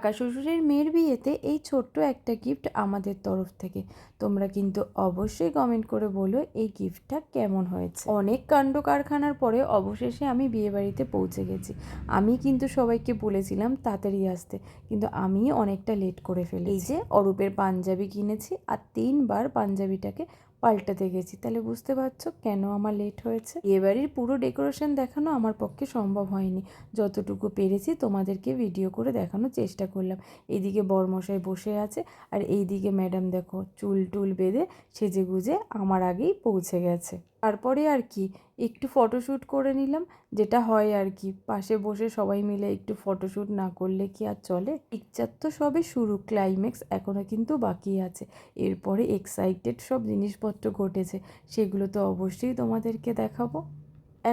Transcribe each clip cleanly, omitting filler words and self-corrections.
কাকা শ্বশুরের মেয়ের বিয়েতে এই ছোট্ট একটা গিফট আমাদের তরফ থেকে। তোমরা কিন্তু অবশ্যই কমেন্ট করে বলো এই গিফটটা কেমন হয়েছে। অনেক কাণ্ড কারখানার পরে অবশেষে আমি বিয়েবাড়িতে পৌঁছে গেছি। আমি কিন্তু সবাইকে বলেছিলাম তাড়াতাড়ি আসতে, কিন্তু আমি অনেকটা লেট করে ফেলি। এই যে অরূপের পাঞ্জাবি কিনেছি আর 3বার পাঞ্জাবিটাকে পাল্টাতে গেছি, তাহলে বুঝতে পারছো কেন আমার লেট হয়েছে। বিয়েবাড়ির পুরো ডেকোরেশন দেখানো আমার পক্ষে সম্ভব হয়নি, যতটুকু পেরেছি তোমাদেরকে ভিডিও করে দেখানোর চেষ্টা করলাম। এইদিকে বরমশাই বসে আছে আর এইদিকে ম্যাডাম দেখো চুল টুল বেঁধে সেজে গুজে আমার আগেই পৌঁছে গেছে। তারপরে আর কি একটু ফটোশ্যুট করে নিলাম, যেটা হয় আর কি, পাশে বসে সবাই মিলে একটু ফটোশ্যুট না করলে কি আর চলে। পিকচার তো সবে শুরু, ক্লাইম্যাক্স এখনও কিন্তু বাকি আছে। এরপরে এক্সাইটেড সব জিনিসপত্র ঘটেছে, সেগুলো তো অবশ্যই তোমাদেরকে দেখাবো।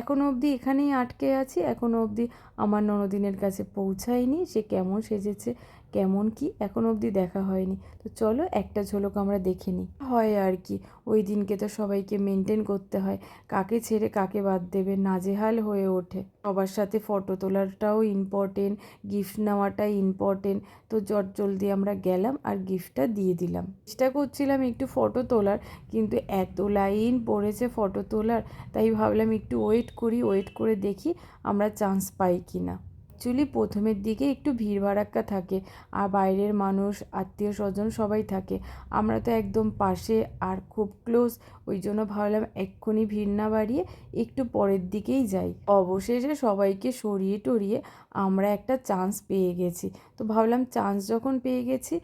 এখনও অবধি এখানেই আটকে আছি, এখনও অবধি আমার ননদিনের কাছে পৌঁছায়নি। সে কেমন সেজেছে কেমন কি এখনও অবধি দেখা হয়নি। তো চলো একটা ঝলক আমরা দেখে নিই। হয় আর কি, ওই দিনকে তো সবাইকে মেনটেন করতে হয়, কাকে ছেড়ে কাকে বাদ দেবে, নাজেহাল হয়ে ওঠে। সবার সাথে ফটো তোলাটাও ইম্পর্টেন্ট, গিফট নেওয়াটাই ইম্পর্টেন্ট। তো জলদি আমরা গেলাম আর গিফটটা দিয়ে দিলাম। চেষ্টা করছিলাম একটু ফটো তোলার, কিন্তু এত লাইন পড়েছে ফটো তোলার, তাই ভাবলাম একটু ওয়েট করে দেখি আমরা চান্স পাই কি না। অ্যাকচুয়ালি প্রথমের দিকে একটু ভিড় ভাড়াক্কা থাকে, আর বাইরের মানুষ আত্মীয় স্বজন সবাই থাকে। আমরা তো একদম পাশে আর খুব ক্লোজ, ওই জন্য ভাবলাম এক্ষুনি ভিড় না বাড়িয়ে একটু পরের দিকেই যাই। অবশেষে সবাইকে সরিয়ে টরিয়ে আমরা একটা চান্স পেয়ে গেছি। তো ভাবলাম চান্স যখন পেয়ে গেছি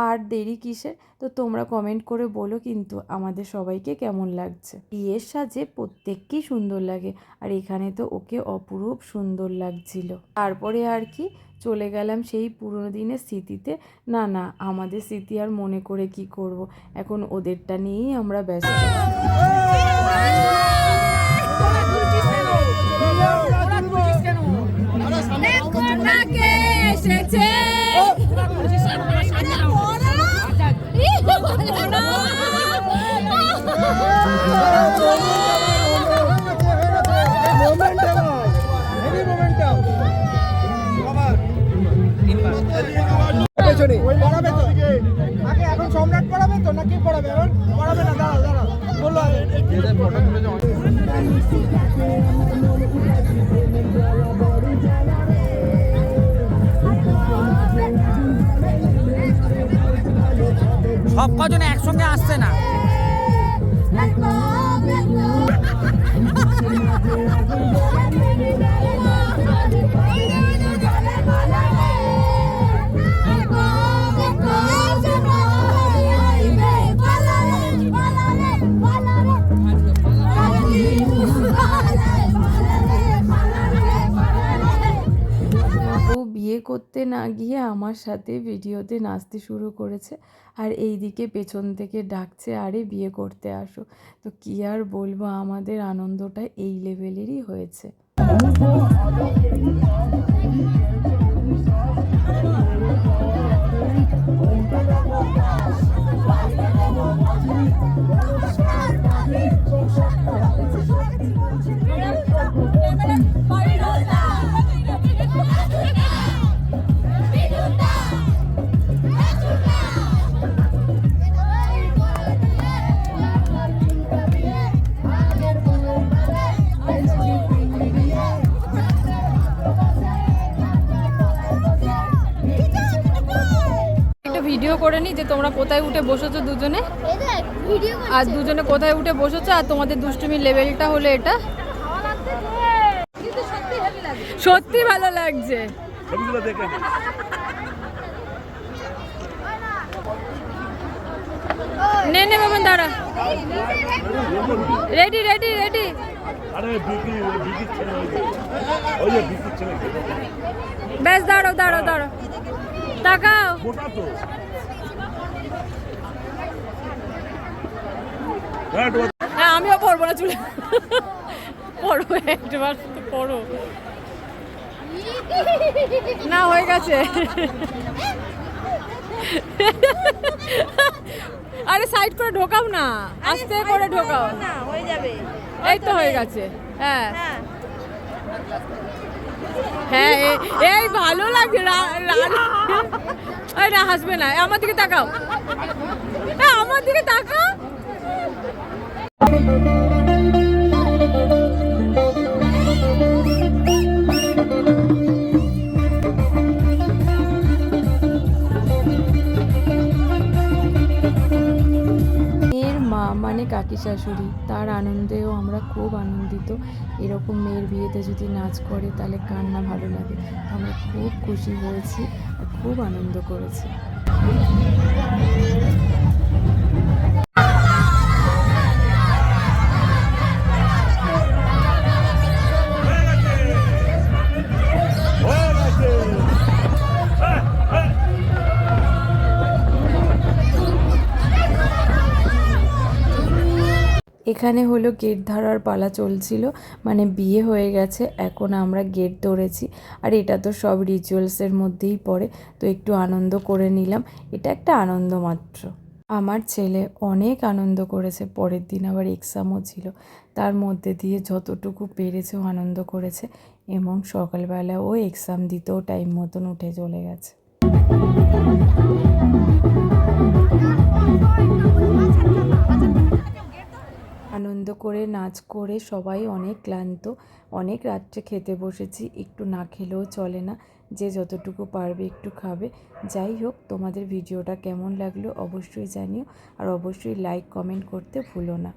আর দেরি কিসের। তো তোমরা কমেন্ট করে বলো কিন্তু আমাদের সবাইকে কেমন লাগছে। বিয়ের সাজে প্রত্যেককেই সুন্দর লাগে, আর এখানে তো ওকে অপরূপ সুন্দর লাগছিল। তারপরে আর কি চলে গেলাম সেই পুরনো দিনের স্মৃতিতে। না আমাদের স্মৃতি আর মনে করে কি করব, এখন ওদেরটা নিয়েই আমরা ব্যস্ত। এখন সম্রাট পড়াবে তো নাকি পড়াবে? এখন পড়াবে না, দাঁড়া বললো সব কজন একসঙ্গে আসছে না। বিয়ে করতে না গিয়ে আমার সাথে ভিডিওতে নাচতে শুরু করেছে, আর এই দিকে পেছন থেকে ডাকছে আরে বিয়ে করতে আসো। তো কি আর বলবো, আমাদের আনন্দটা এই লেভেলেরই হয়েছে। ভিডিও করে নি যে তোমরা কোথায় উঠে বসেছো দুজনে, আর দুজনে কোথায় উঠে বসেছো, আর তোমাদের দুষ্টুমির লেভেলটা হলো এটা। সত্যি ভালো লাগছে। নে বাবা দাঁড়া, রেডি রেডি রেডি। বেশ দাঁড়াও তাকাও। হ্যাঁ আমিও পড়বো না, চুলে পড়ো একবার তো পড়ো না, হয়ে গেছে। আরে সাইড করে ঢোকাও না, আস্তে করে ঢোকাও না, হয়ে যাবে। এই তো হয়ে গেছে। হ্যাঁ হ্যাঁ এই ভালো লাগছে না হাসবে না, আমার দিকে তাকাও, আমার দিকে তাকাও। মেয়ের মা মানে কাকি শাশুড়ি, তার আনন্দেও আমরা খুব আনন্দিত। এরকম মেয়ের বিয়েতে যদি নাচ করে তাহলে কার না ভালো লাগে। আমরা খুব খুশি হয়েছি আর খুব আনন্দ করেছি। এখানে হলো গেট ধরার পালা চলছিল, মানে বিয়ে হয়ে গেছে, এখন আমরা গেট ধরেছি। আর এটা তো সব রিচুয়ালসের মধ্যেই পড়ে, তো একটু আনন্দ করে নিলাম, এটা একটা আনন্দ মাত্র। আমার ছেলে অনেক আনন্দ করেছে, পরের দিন আবার এক্সামও ছিল, তার মধ্যে দিয়ে যতটুকু পেরেছে ও আনন্দ করেছে, এবং সকালবেলা ও এক্সাম দিতেও টাইম মতন উঠে চলে গেছে। আনন্দ করে নাচ করে সবাই অনেক ক্লান্ত, অনেক রাত্রে খেতে বসেছি, একটু না খেলেও চলে না, যে যতটুকু পারবে একটু খাবে। যাই হোক, তোমাদের ভিডিওটা কেমন লাগলো অবশ্যই জানিও, আর অবশ্যই লাইক কমেন্ট করতে ভুলো না।